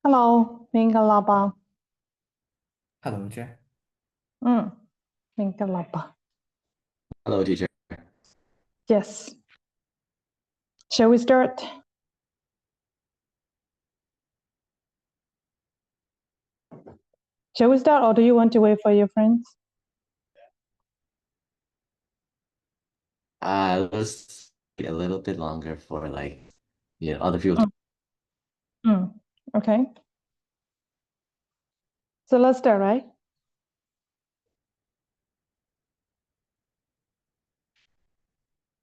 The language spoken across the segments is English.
Hello，明个老爸，Hello, Jack. 嗯，明个老爸 Hello, teacher. Yes. Shall we start? Shall we start, or do you want to wait for your friends? Let's wait a little bit longer for other people. Mm, mm, okay. So let's start, right?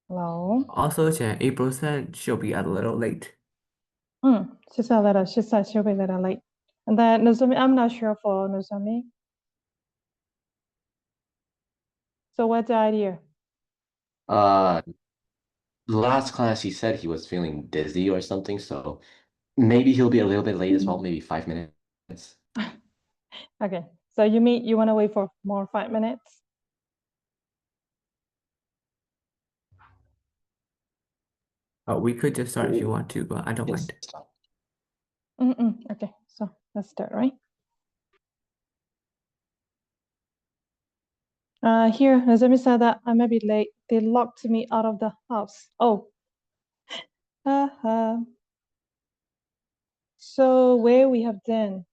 Hello. Also, Jack, April said she'll be a little late. She said she'll be a little late. And then Nozumi, I'm not sure for Nozumi. So what's the idea? Uh, Last class he said he was feeling dizzy or something, so maybe he'll be a little bit late as well, maybe 5 minutes. Okay. So you mean you want to wait for more 5 minutes? We could just start if you want to, but I don't Yes. mind. Okay. So let's start, right? Here, Nozumi said that I may be late. They locked me out of the house. Oh. Uh-huh. So where we have done.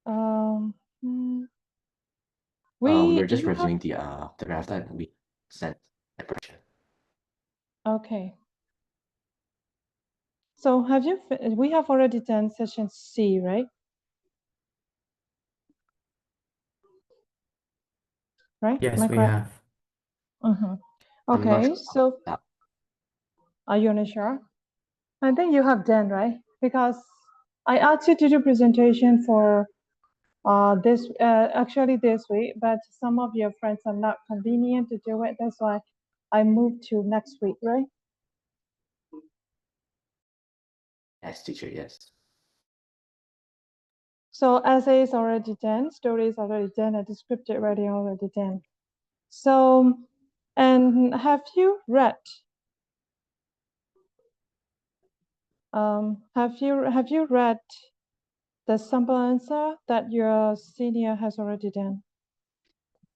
Hmm, We were do just you have reviewing the draft that we sent. okay. So we have already done session C, right? Right? Am Yes, I we correct? have. Mm-hmm. I'm not Okay, sure so about are you not sure? I think you have done, right? Because I asked you to do presentation for this actually this week, but some of your friends are not convenient to do it. That's why I moved to next week, right? that. Yes, teacher, yes. So essay is already done, story is already done, and descriptive writing already done. So, and have you read? Have you read the sample answer that your senior has already done?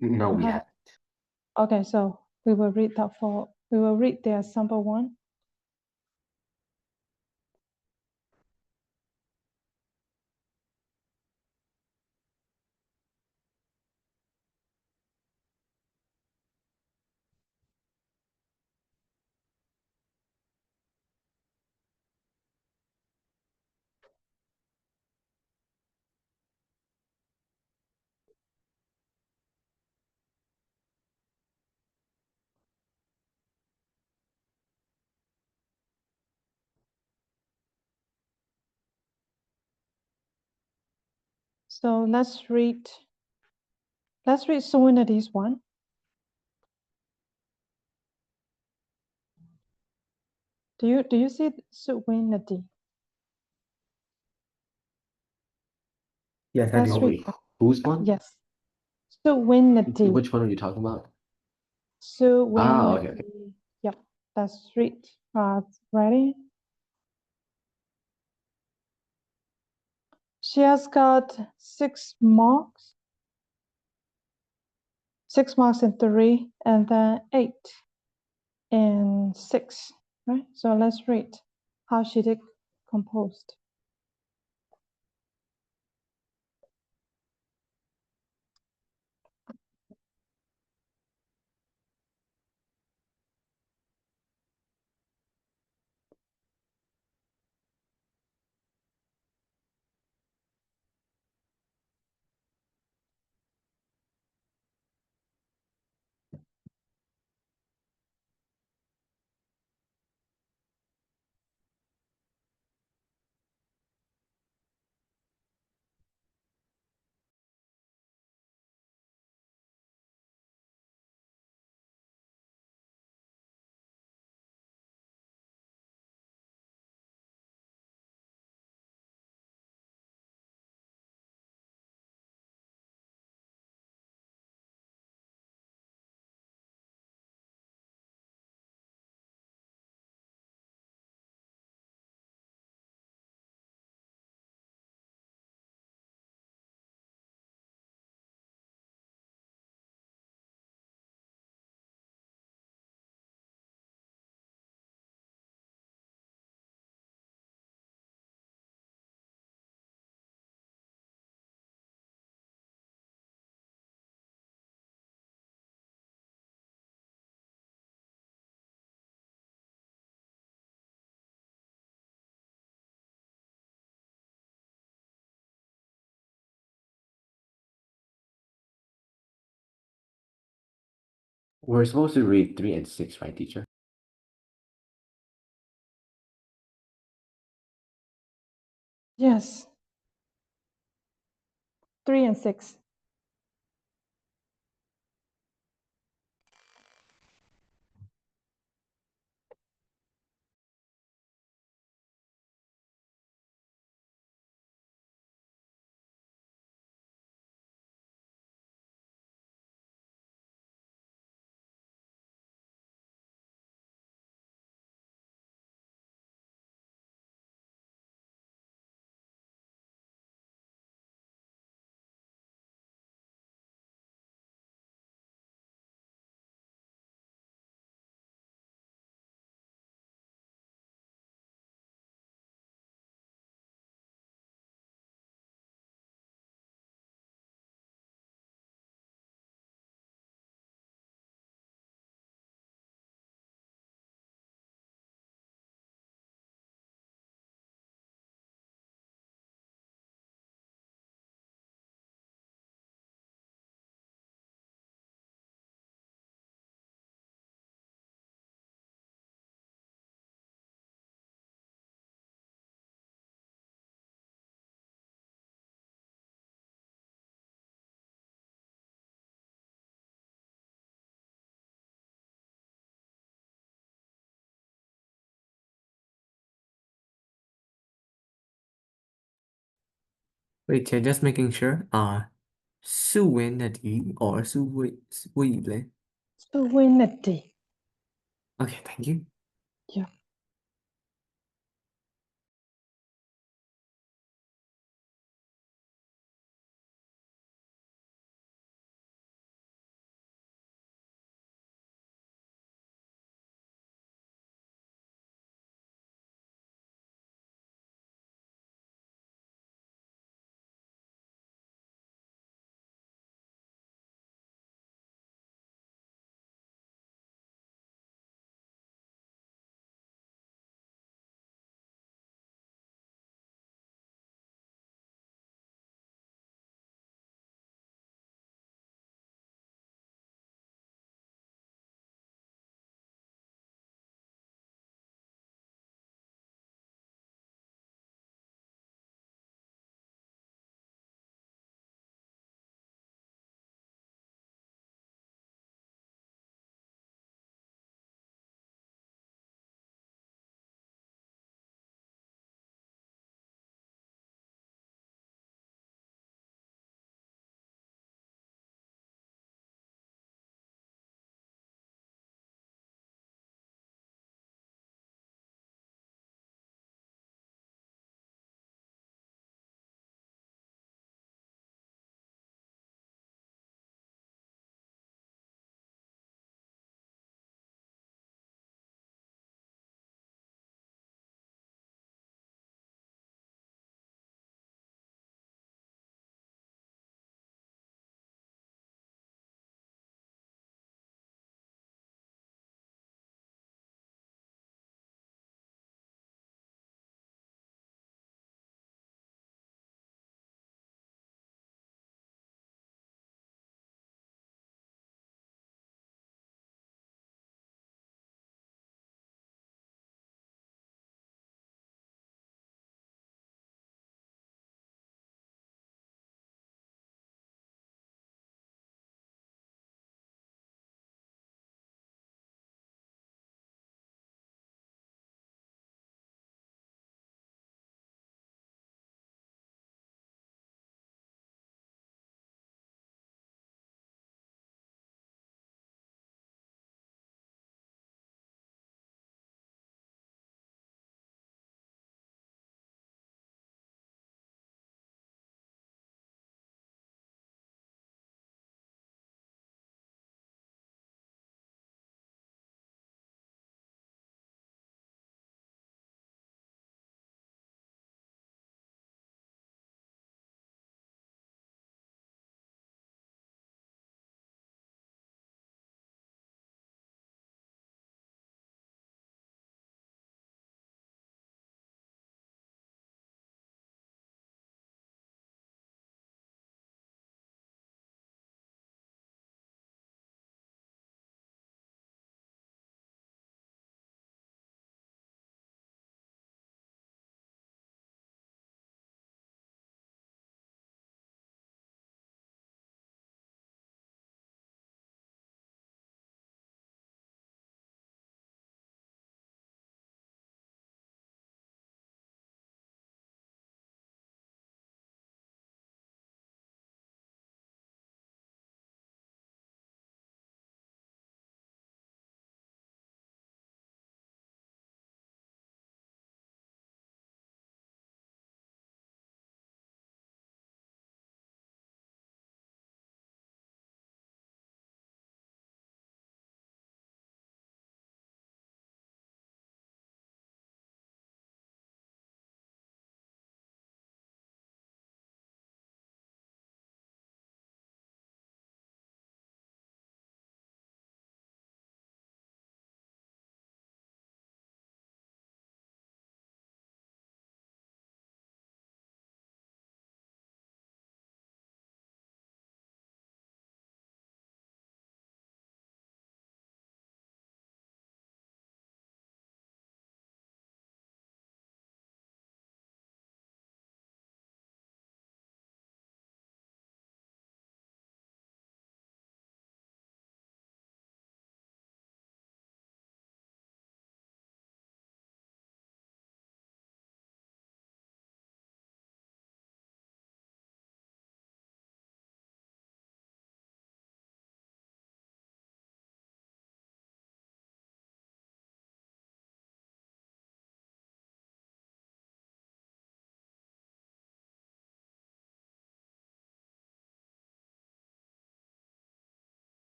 No, You we have. haven't. Okay, so we will read we will read their sample one. So let's read Sowinity's one. Do you see Sowinity? Yes, I Let's Oh, do. read. wait, whose one? Yes, Sowinity. Which one are you talking about? Okay, okay. Sowinity. Yep, let's read. Ready? She has got 6 marks. 6 marks in three, and then 8 in 6. Right. So let's read how she did composed. We're supposed to read 3 and 6, right, teacher? Yes, 3 and 6. Wait, just making sure. 苏维那题 or 苏维嘞? Serenity. Okay, thank you. Yeah.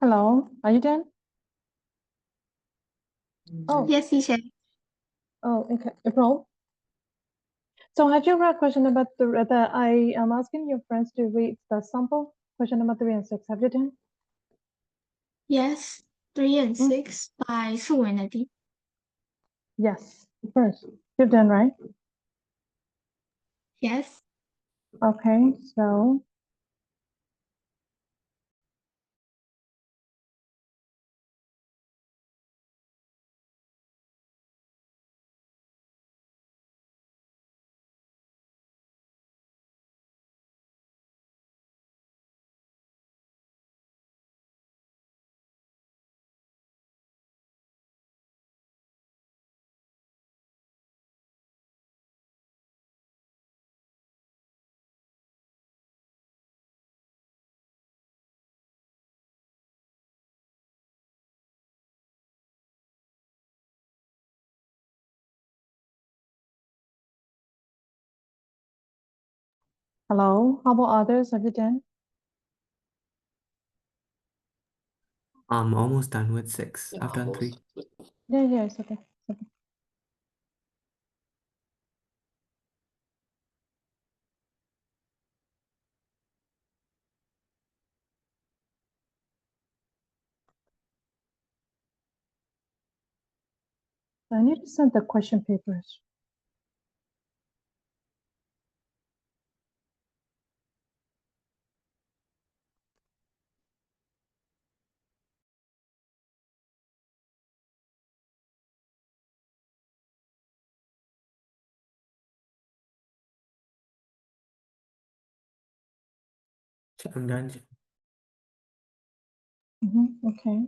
Hello, are you done? Oh, Yes, teacher. oh, okay. April. So have you read question number three? I am asking your friends to read the sample, question number 3 and 6. Have you done? Yes, 3 and Mm. 6 by Su Wendy. Yes, first. You've done, right? Yes. Okay, so hello. How about others? Have you done? I'm almost done with 6. Yeah, I've done almost. 3. Yeah, it's okay. It's okay. I need to send the question papers. I'm done. Okay.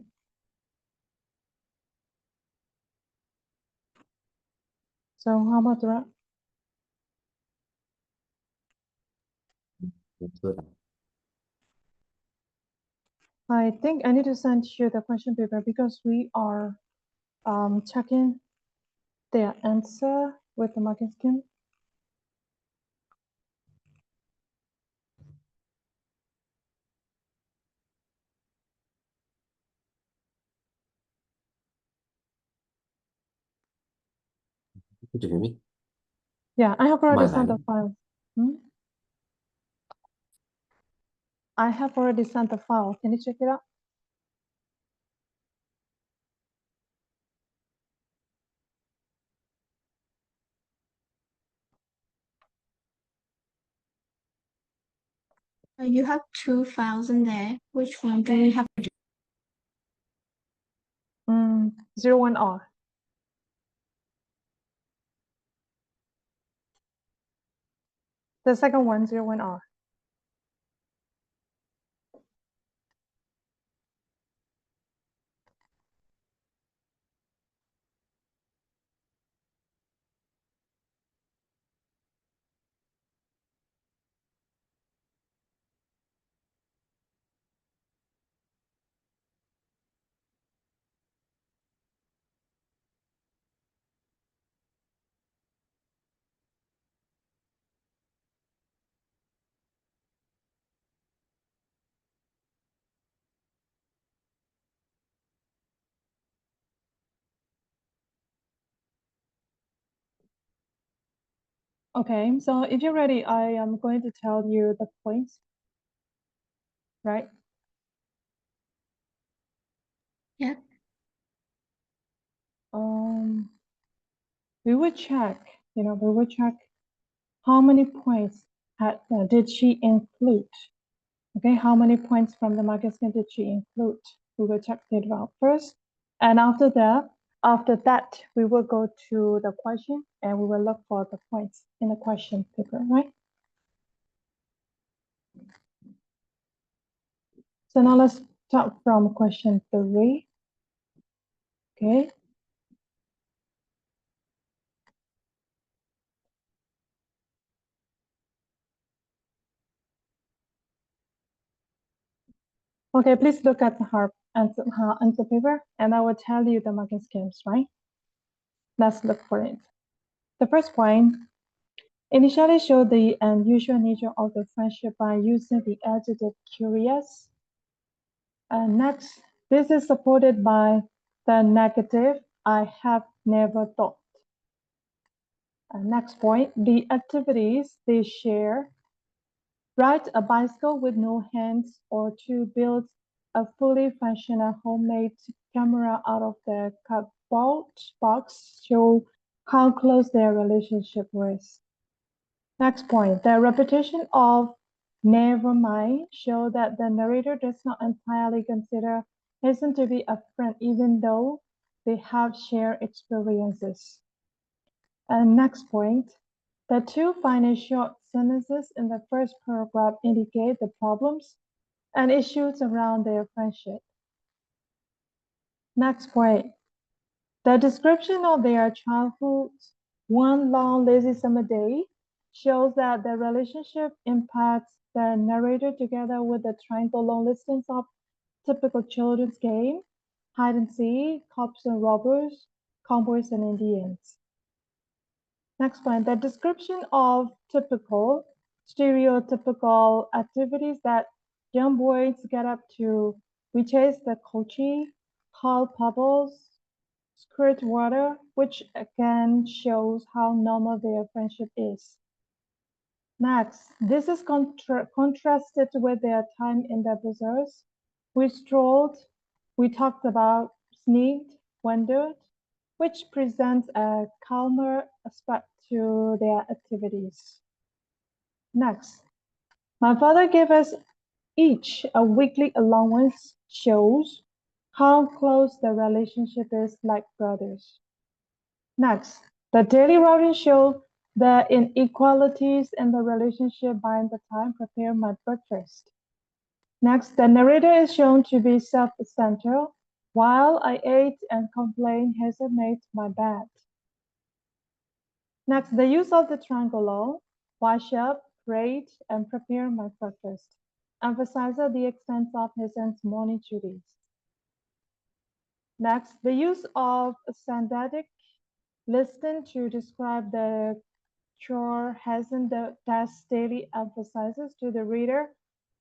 So how about that? That's good. I think I need to send you the question paper because we are checking their answer with the marking scheme. Did you hear me? Yeah, I have already Am I sent the lagging? file. I have already sent the file. Can you check it out? You have 2 files in there. Which one do we have? 01R. The second one, 01R. Okay, so if you're ready, I am going to tell you the points, right? Yeah. We would check, how many points did she include? Okay, how many points from the market scheme did she include? We will check it out first. And after that, we will go to the question and we will look for the points in the question paper, right? So now let's start from question 3. Okay. Okay, please look at her answer paper and I will tell you the market schemes, right? Let's look for it. The first point, initially show the unusual nature of the friendship by using the adjective curious. And next, This is supported by the negative, I have never thought. Next point, the activities they share. Ride a bicycle with no hands or to build a fully functional homemade camera out of the cardboard box show how close their relationship was. Next point, the repetition of never mind show that the narrator does not entirely consider Hazen to be a friend even though they have shared experiences. And next point, the two final short sentences in the first paragraph indicate the problems and issues around their friendship. Next point, the description of their childhood, one long lazy summer day, shows that the relationship impacts the narrator together with the triangle long listings of typical children's game, hide and seek, cops and robbers, cowboys and Indians. Next one, the description of typical, stereotypical activities that young boys get up to. We chase the kochi, call pebbles, squirt water, which again shows how normal their friendship is. Next, this is contrasted with their time in the bazaars. We strolled, we talked about, sneaked, wandered, which presents a calmer aspect to their activities. Next, my father gave us each a weekly allowance shows how close the relationship is like brothers. Next, the daily routine show the inequalities in the relationship by the time prepare my breakfast. Next, the narrator is shown to be self-centered. While I ate and complained, Hazel made my bed. Next, the use of the triangle, wash up, rate, and prepare my breakfast, emphasizes the extent of Hazel's morning duties. Next, the use of synthetic listen to describe the chore Hazen does daily emphasizes to the reader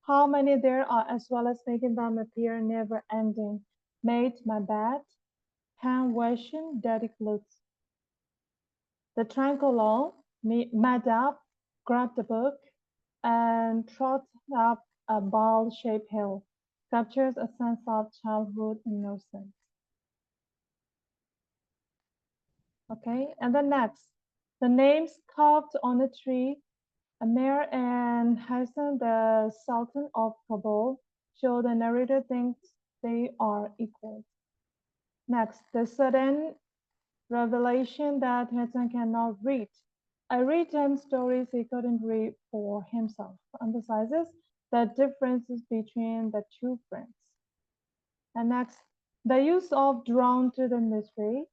how many there are as well as making them appear never ending. Made my bed, hand washing, dirty clothes. The triangle mad up, grabbed the book, and trotted up a ball-shaped hill, captures a sense of childhood innocence. Okay, and then next, the names carved on the tree, Amir and Hassan, the Sultan of Kabul, show the narrator thinks they are equal. Next, the sudden revelation that Hassan cannot read. I read him stories he couldn't read for himself, emphasizes the differences between the two friends. And next, the use of drawn to the mystery,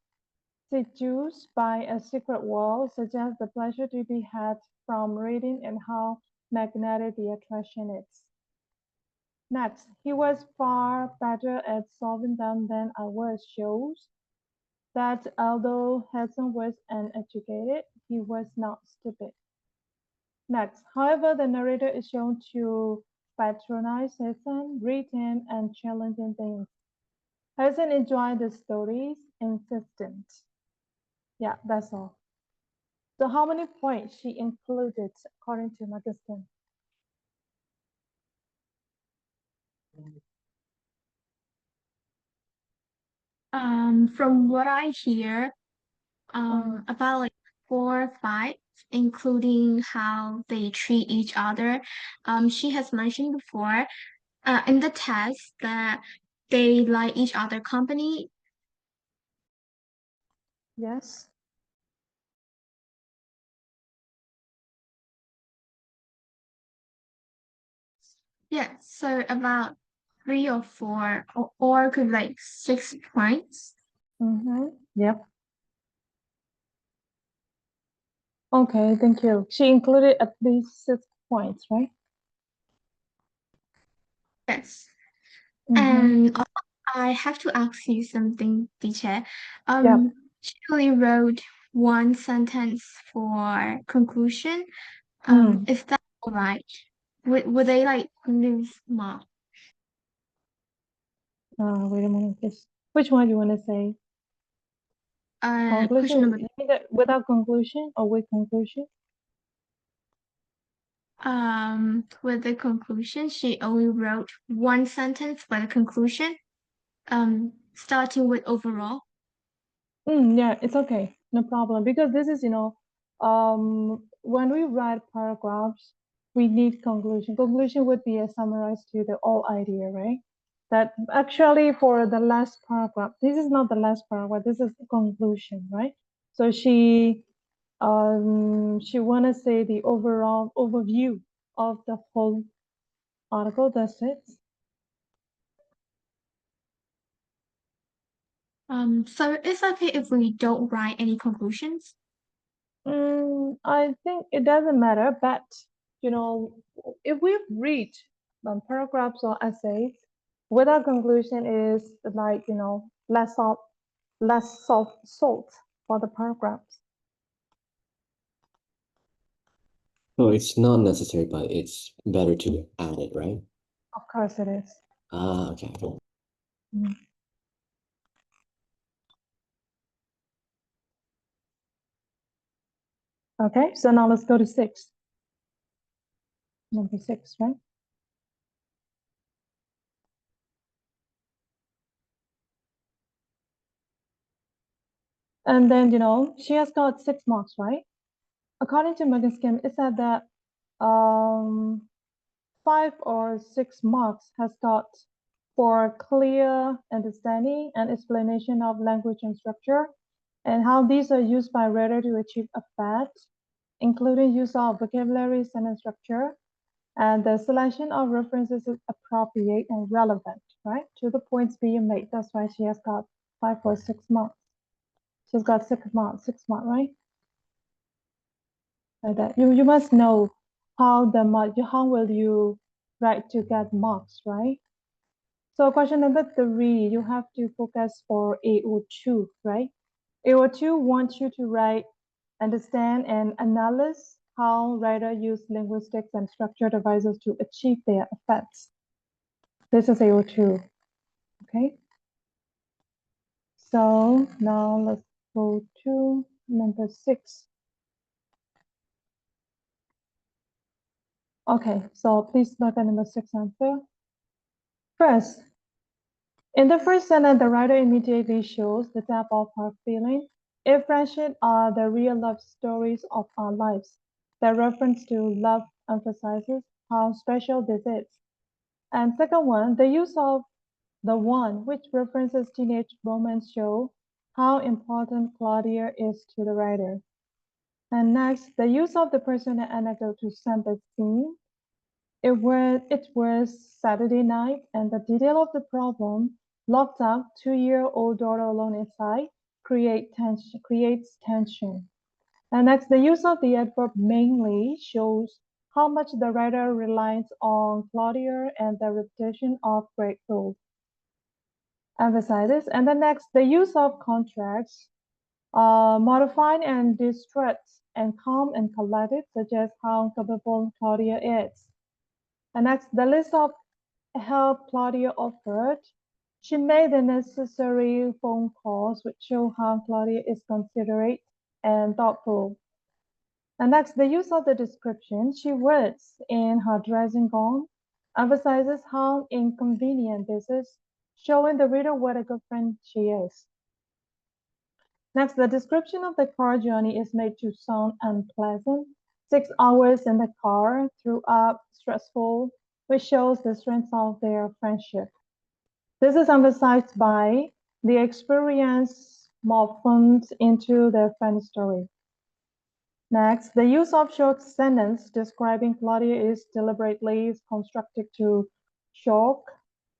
seduced by a secret world, suggests the pleasure to be had from reading and how magnetic the attraction is. Next, he was far better at solving them than I was, shows that although Hudson was uneducated, he was not stupid. Next, however, the narrator is shown to patronize Hudson, read him, and challenge things. Hudson enjoyed the stories, insistent. Yeah, that's all. So how many points she included according to Magustin? From what I hear, about like 4 or 5, including how they treat each other. She has mentioned before, in the test that they like each other company. Yes. Yeah, so about 3 or 4, or could like 6 points. Yep. Okay, thank you. She included at least 6 points, right? Yes. Mhm. And also, I have to ask you something, teacher. Yep. She only wrote one sentence for conclusion. Is that all right? Would they like lose mark? Wait a moment, please. Which one do you want to say? Question Conclusion? number You mean that without conclusion or with conclusion? with the conclusion, she only wrote one sentence for the conclusion, starting with overall. Yeah, it's okay, no problem. Because this is, when we write paragraphs, we need conclusion. Conclusion would be a summarize to the whole idea, right? That actually for the last paragraph, this is not the last paragraph, this is the conclusion, right? So she wanna say the overall overview of the whole article. That's it. So it's okay if we don't write any conclusions. I think it doesn't matter, but if we read paragraphs or essays, without conclusion is like less salt for the paragraphs. So it's not necessary, but it's better to add it, right? Of course it is. Ah, okay. Okay, so now let's go to 6. Number 6, right? And then, she has got 6 marks, right? According to Megan Skim, it said that 5 or 6 marks has got for clear understanding and explanation of language and structure, and how these are used by reader to achieve effect, including use of vocabulary, sentence structure, and the selection of references is appropriate and relevant, right, to the points being made. That's why she has got 5 or 6 marks. She's got 6 marks, right? Like that. You must know how will you write to get marks, right? So question number 3, you have to focus for AO2, right? AO2 wants you to write, understand, and analyze how writer use linguistics and structure devices to achieve their effects. This is AO2, okay? So now let's go to number 6. Okay, so please look at number 6 answer. First, in the first sentence, the writer immediately shows the depth of her feeling. If friendship are the real love stories of our lives, the reference to love emphasizes how special this is. And second one, the use of the one, which references teenage romance, show how important Claudia is to the writer. And next, the use of the personal anecdote to set the scene. It was Saturday night, and the detail of the problem, locked up 2-year-old daughter alone inside, creates tension. And next, the use of the adverb mainly shows how much the writer relies on Claudia and the repetition of grateful emphasizes. And the next, the use of contracts, modified and distressed and calm and collected, suggests how capable Claudia is. And next, the list of help Claudia offered. She made the necessary phone calls, which show how Claudia is considerate and thoughtful. And next, the use of the description. She works in her dressing gown, emphasizes how inconvenient this is, showing the reader what a good friend she is. Next, the description of the car journey is made to sound unpleasant. 6 hours in the car, throughout stressful, which shows the strength of their friendship. This is emphasized by the experience morphed into the friend story. Next, the use of short sentence describing Claudia is deliberately constructed to shock,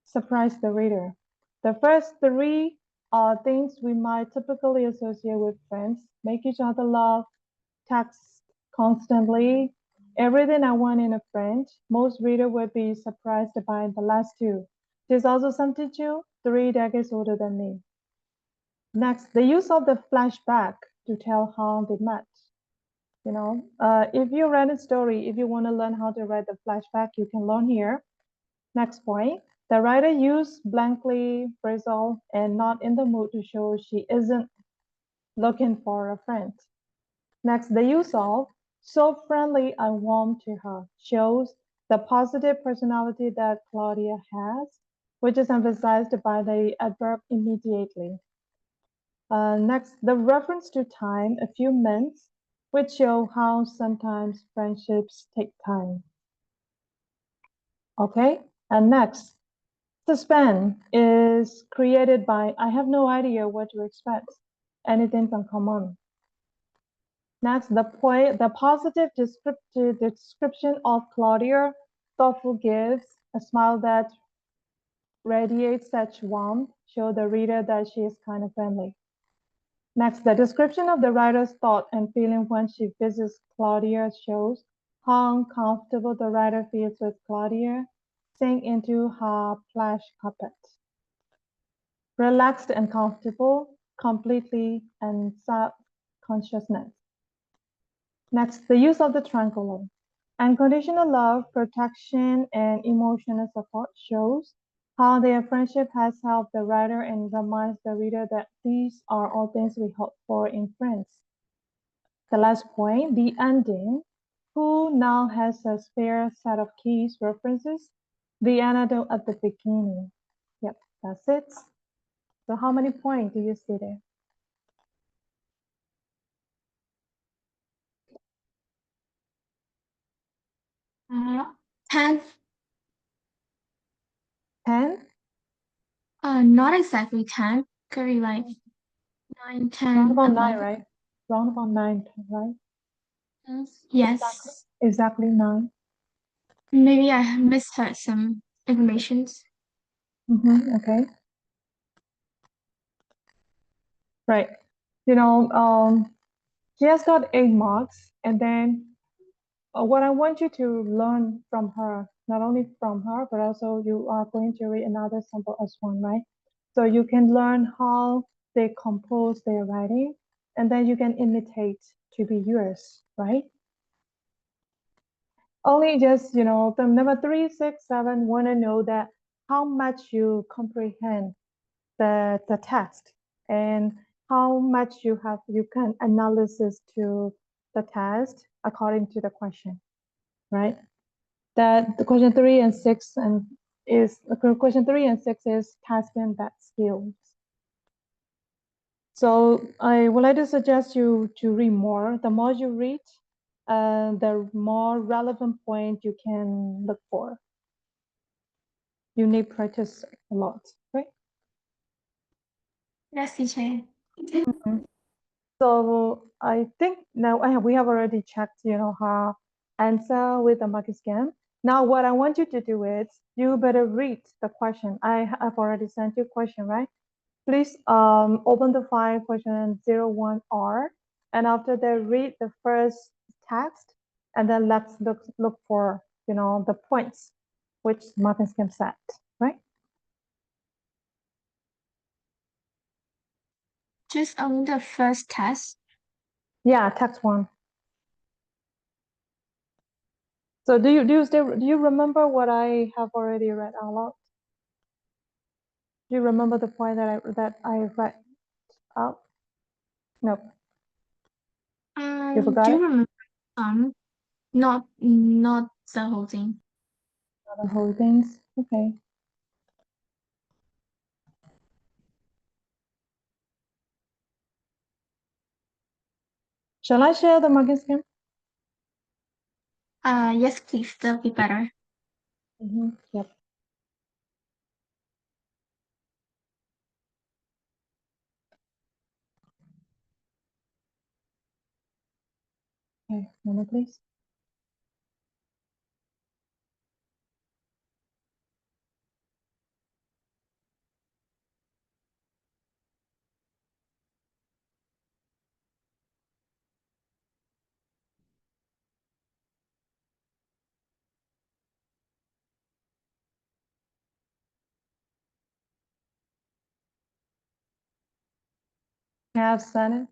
surprise the reader. The first 3 are things we might typically associate with friends: make each other laugh, text constantly, everything I want in a friend. Most reader would be surprised by the last 2. She's also 72, 3 decades older than me. Next, the use of the flashback to tell how they met. If you read a story, if you want to learn how to write the flashback, you can learn here. Next point, The writer used blankly bristle and not in the mood to show she isn't looking for a friend. Next, the use of so friendly and warm to her shows the positive personality that Claudia has, which is emphasized by the adverb immediately. Next, the reference to time, a few months, which show how sometimes friendships take time. Okay, and next, suspense is created by I have no idea what to expect. Anything can come on. Next, the positive description of Claudia, thoughtful gives a smile that radiates such warmth, show the reader that she is kind of friendly. Next, the description of the writer's thought and feeling when she visits Claudia shows how uncomfortable the writer feels with Claudia, sink into her plush carpet. Relaxed and comfortable, completely and self-consciousness. Next, the use of the triangle. Unconditional love, protection, and emotional support shows how their friendship has helped the writer and reminds the reader that these are all things we hope for in friends. The last point, the ending, who now has a spare set of keys references the anecdote at the beginning. Yep, that's it. So how many points do you see there? Uh, 10. 10? Not exactly 10. Could be like 9, Round 10, about 9, 11. right? Round about 9, right? Yes. Exactly 9. Maybe I misheard some informations. Okay. Right. You know, she has got 8 marks, and then what I want you to learn from her, not only from her, but also you are going to read another sample as one, right? So you can learn how they compose their writing, and then you can imitate to be yours, right? Only just, the number 3, 6, 7 want to know that how much you comprehend the text and how much you can analysis to the test according to the question, right? That the question 3 and 6 question 3 and 6 is testing that skills. So I would like to suggest you to read more. The more you read, the more relevant point you can look for. You need practice a lot, right? Yes, teacher. So I think now we have already checked, her answer with the marking scheme. Now what I want you to do is you better read the question. I have already sent you question, right? Please open the file question 01R, and after that read the first text, and then let's look for the points which marking scheme set, right? Just on the first test. Yeah, text 1. So do you remember what I have already read out loud? Do you remember the point that I read out? No, you forgot Do it? you remember not the whole thing. Not the whole things. Okay. Shall I share the marking scheme? Yes, please, that'll be better. Yep. Okay, moment please. I have sent it.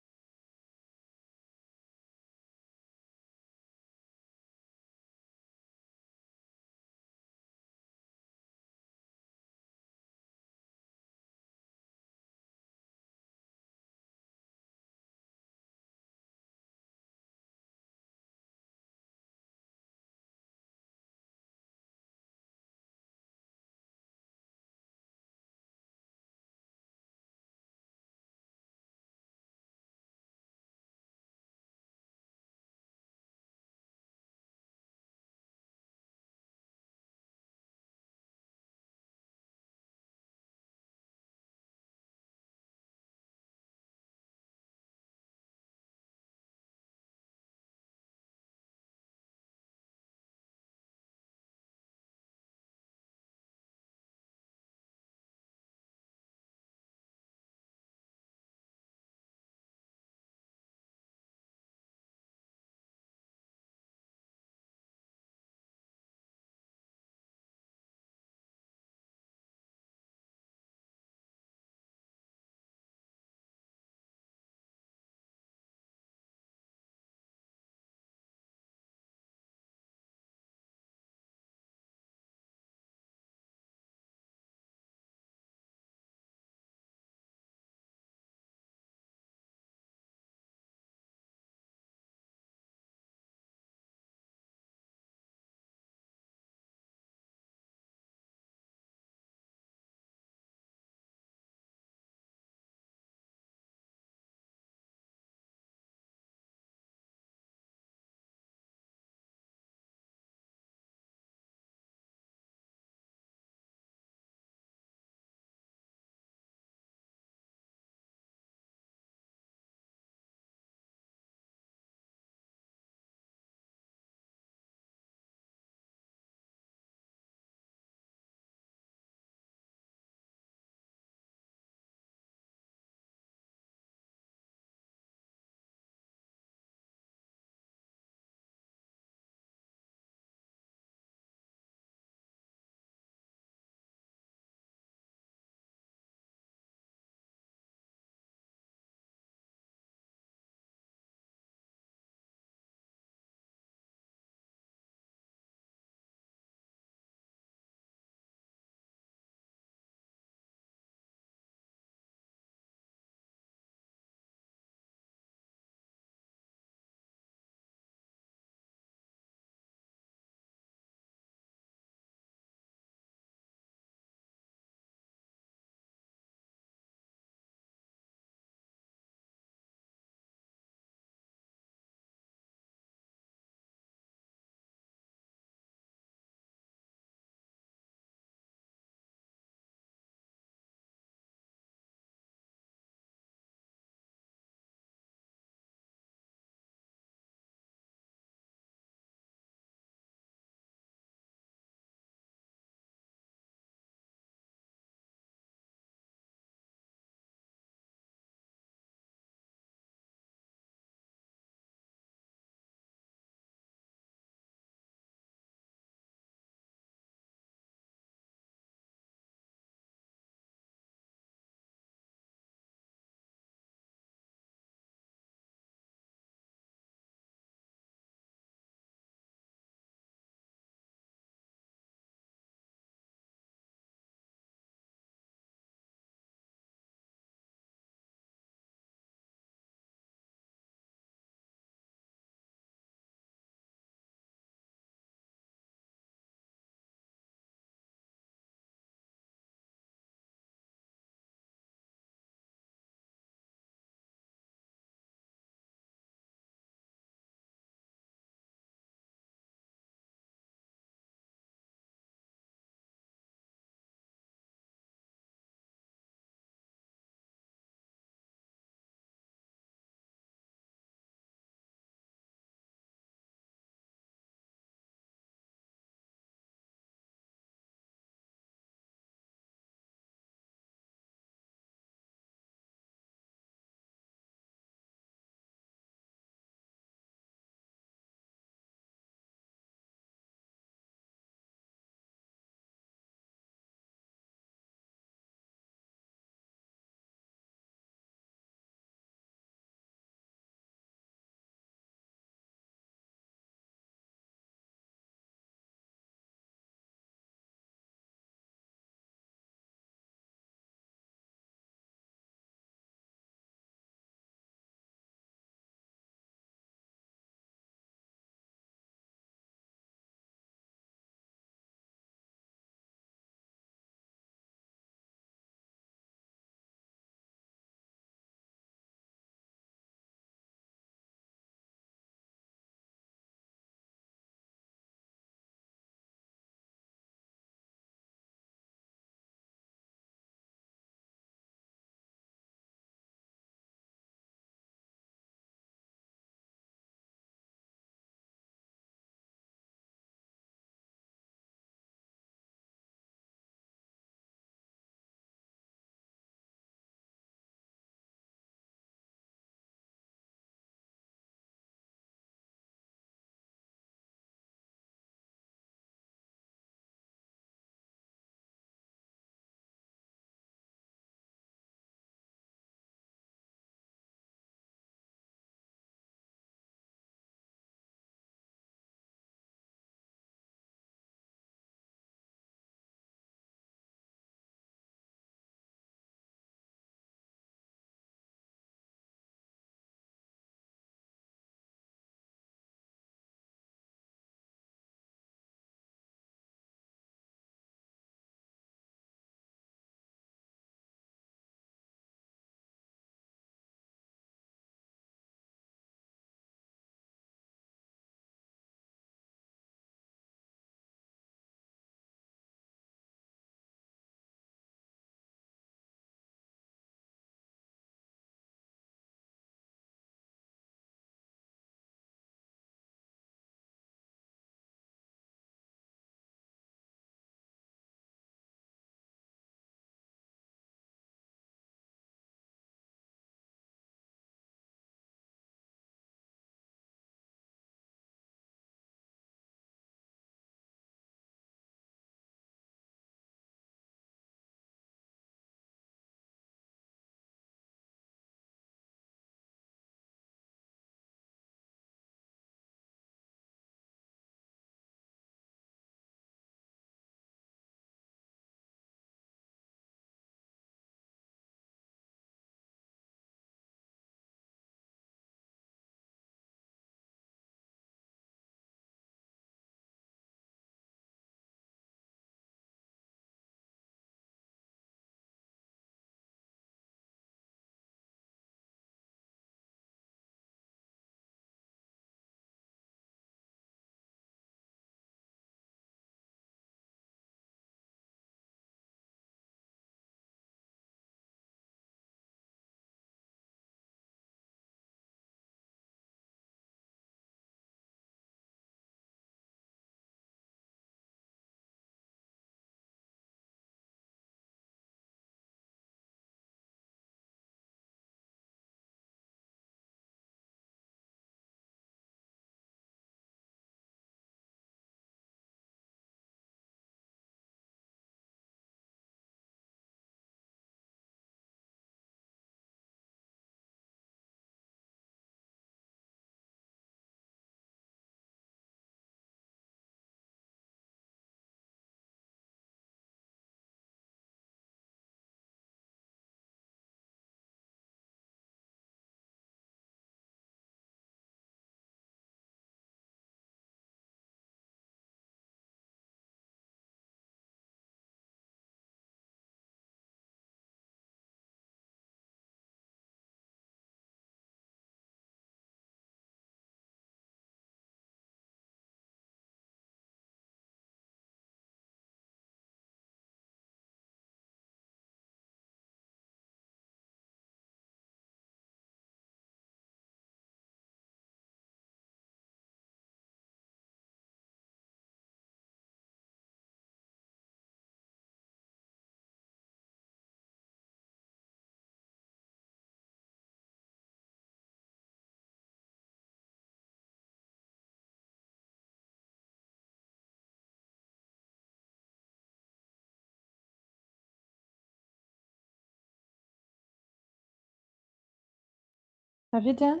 Have you done?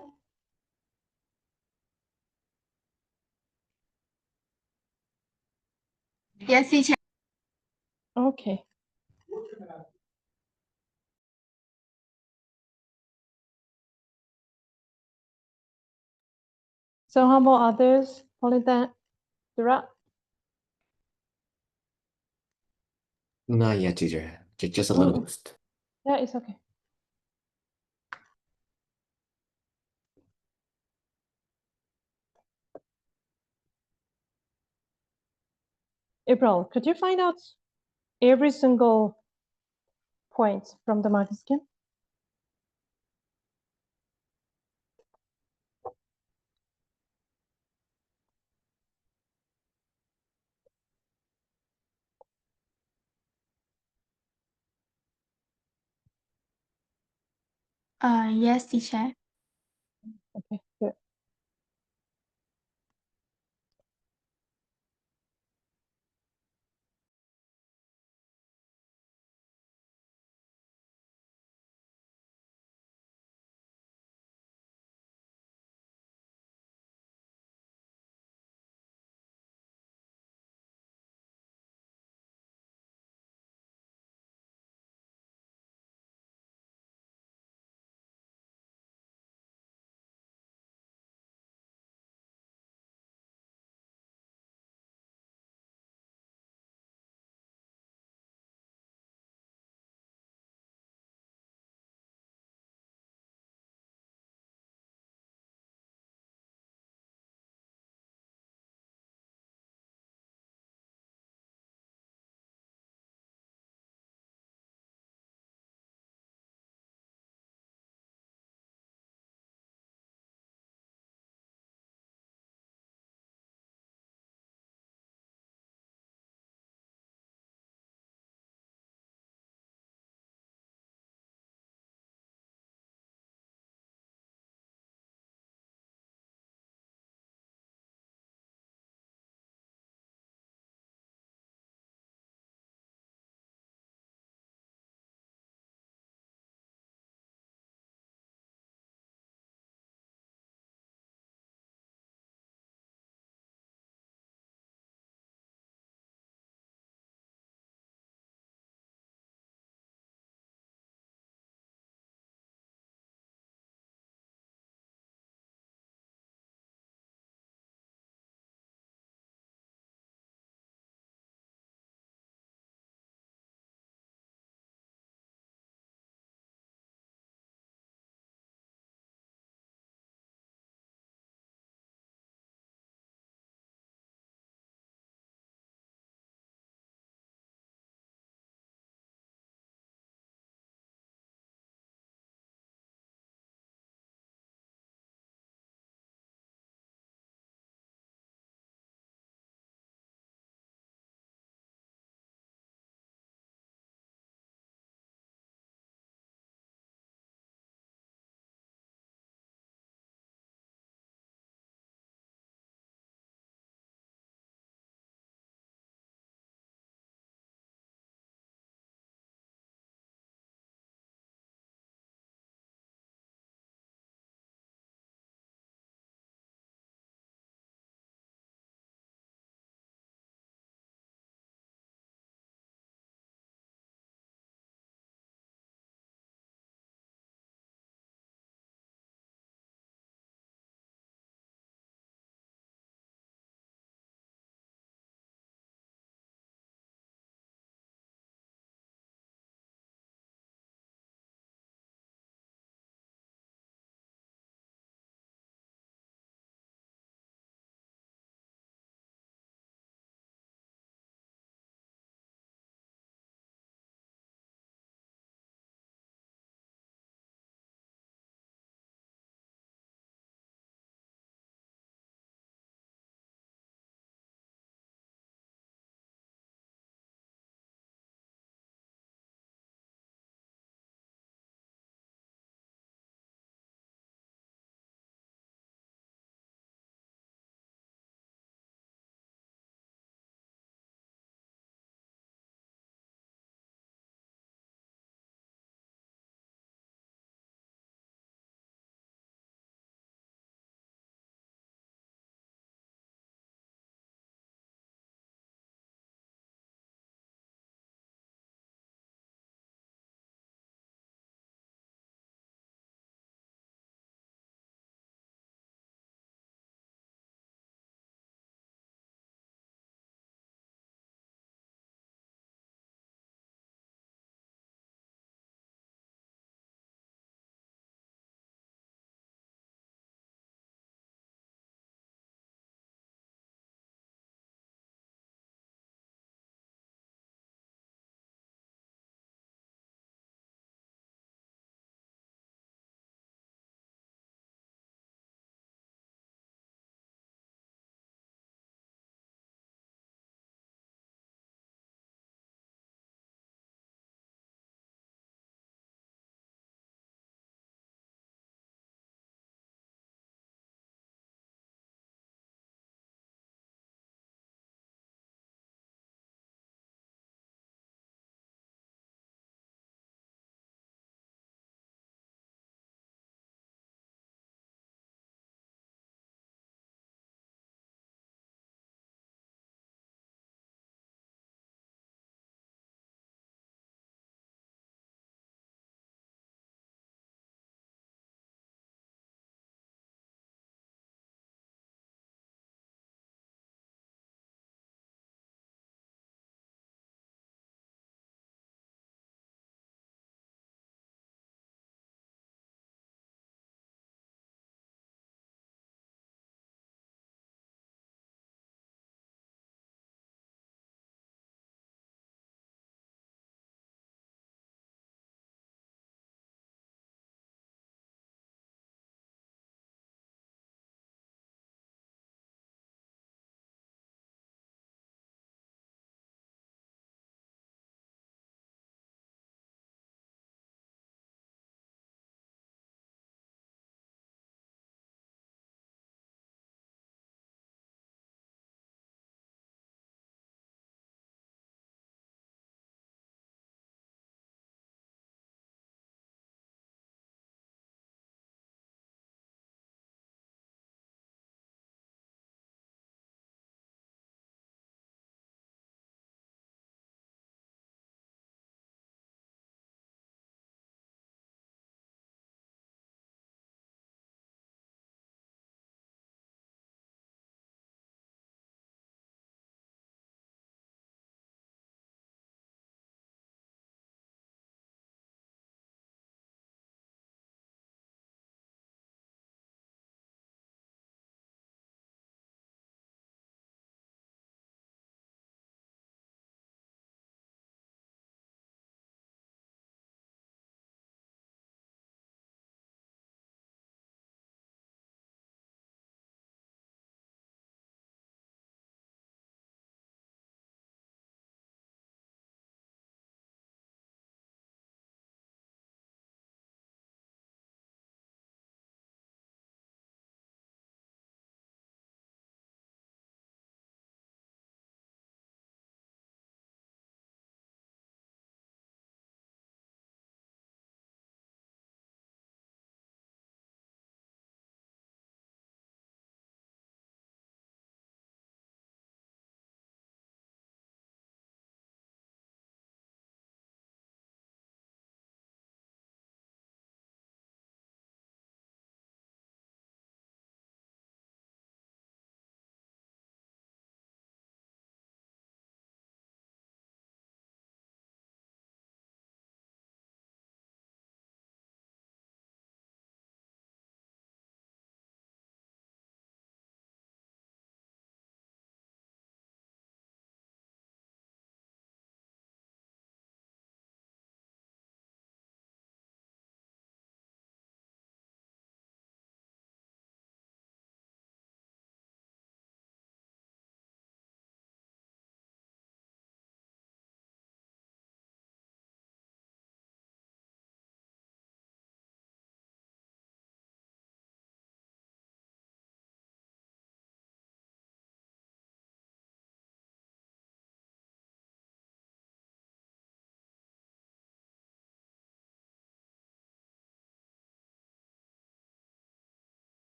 Yes, teacher. Okay. So how about others? Polita, Dura? Not yet, teacher. Just a Mm. little. Almost. Yeah, it's okay. April, could you find out every single point from the marker scheme? Yes, teacher. Okay, good.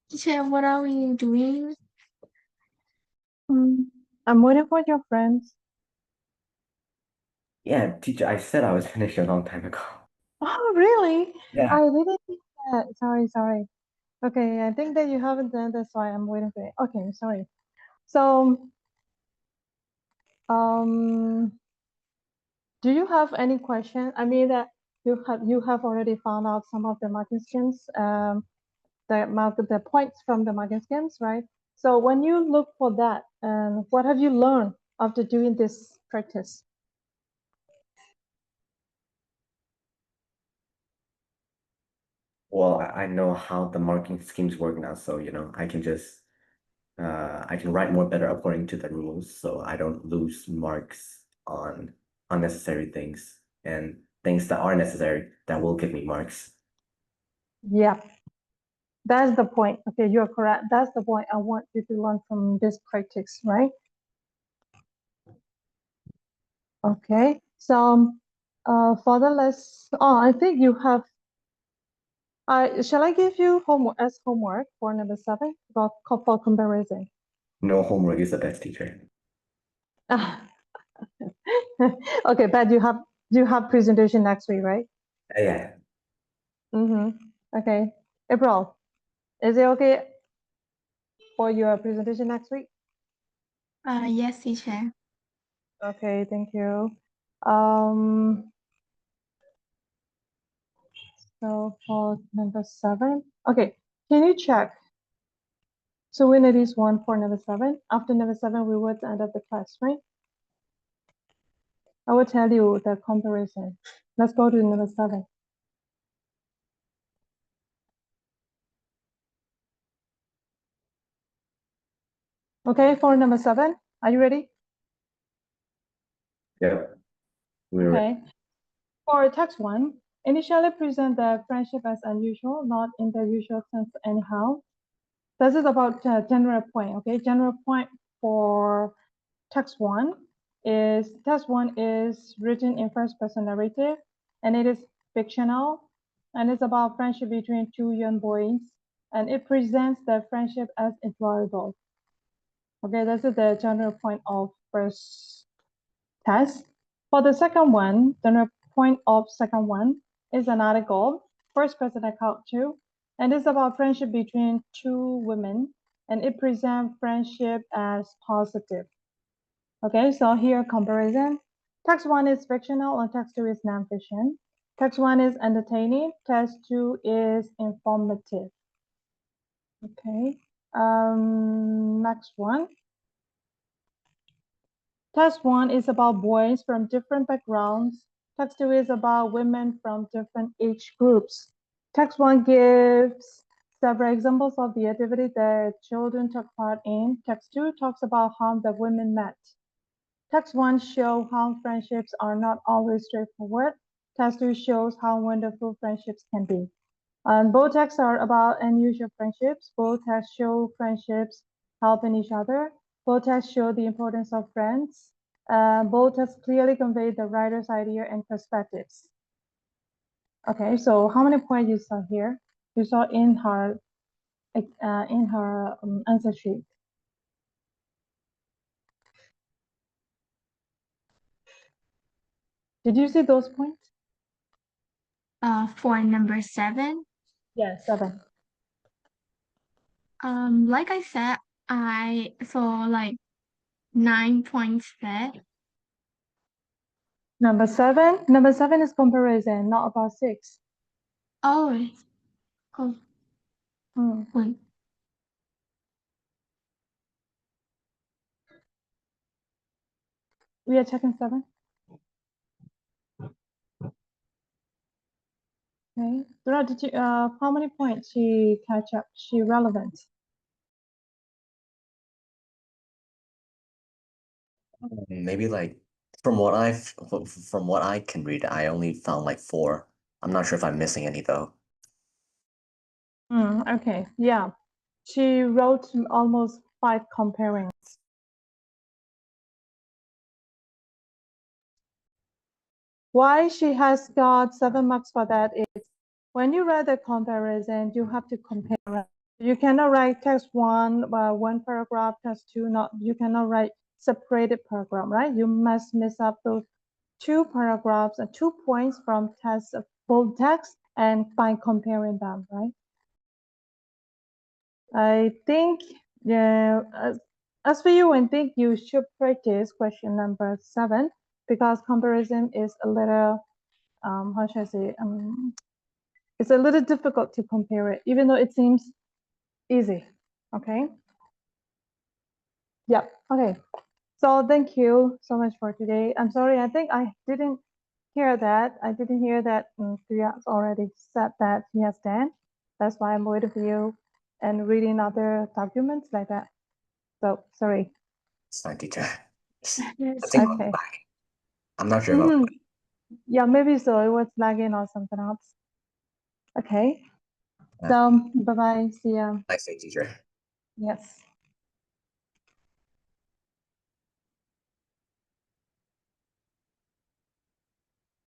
Teacher, what are we doing? I'm waiting for your friends. Yeah, teacher, I said I was finished a long time ago. Oh, really? Yeah. I didn't think that. Sorry. Okay, I think that you haven't done, that's why I'm waiting for it. Okay, sorry. So, um, do you have any question? I mean that you have already found out some of the marking schemes, the points from the marking schemes, right? So when you look for that, what have you learned after doing this practice? Well, I know how the marking schemes work now, so I can write more better according to the rules, so I don't lose marks on unnecessary things and things that are necessary that will give me marks. Yeah, that's the point. Okay, you're correct. That's the point I want you to learn from this practice, right? Okay, so for the less, I think you have. Shall I give you homework for number 7 for comparison? No homework is the best teacher. Okay, but you have presentation next week, right? Yeah, Okay, April, is it okay for your presentation next week? Yes, teacher. Okay, thank you. Um, so for number 7, okay, can you check? So we need this one for number 7. After number 7, we would end up the class, right? I will tell you the comparison. Let's go to number 7. Okay, for number 7, are you ready? yeah. We're Okay. For text 1, initially present the friendship as unusual, not in the usual sense anyhow. This is about general point, okay? General point for text 1 is written in first person narrative, and it is fictional, and it's about friendship between two young boys, and it presents the friendship as enjoyable. Okay, this is the general point of first test. For the second one, the point of second one is an article, first person account two, and it's about friendship between two women, and it presents friendship as positive. Okay, so here comparison. Text one is fictional and text two is non-fiction. Text one is entertaining, text two is informative. Okay, next one. Text one is about boys from different backgrounds. Text two is about women from different age groups. Text one gives several examples of the activity that children took part in. Text two talks about how the women met. Text one shows how friendships are not always straightforward. Text two shows how wonderful friendships can be. And both texts are about unusual friendships. Both texts show friendships helping each other. Both texts show the importance of friends. Both texts clearly convey the writer's idea and perspectives. Okay, so how many points you saw here? You saw in her answer sheet. Did you see those points? For number 7, Yes, 7. like I said, I saw like 9 points there. Number 7. Number 7 is comparison, not about 6. Oh, oh, wait. We are checking 7. Okay. Dora, did you how many points she catch up? She relevant? maybe like from what I can read, I only found like 4. I'm not sure if I'm missing any though. Okay. Yeah. She wrote almost 5 comparing. Why she has got 7 marks for that is when you read the comparison, you have to compare You cannot write text one, one paragraph, text two, not, you cannot write separated paragraph, right? You must mix up those two paragraphs and 2 points from text, bold text and by comparing them, right? I think, yeah, as for you, I think you should practice question number 7 because comparison is a little, how should I say, it's a little difficult to compare it, even though it seems easy, okay? Yep, okay. So thank you so much for today. I'm sorry, I think I didn't hear that. I didn't hear that Priya's already said that he has done. That's why I'm waiting for you and reading other documents like that. So sorry. It's fine, teacher. Yes. I think Okay. I'm not sure about Mhm. Yeah, maybe so. It was lagging or something else. Okay. Yeah. So bye bye. See ya. nice day, teacher. Yes.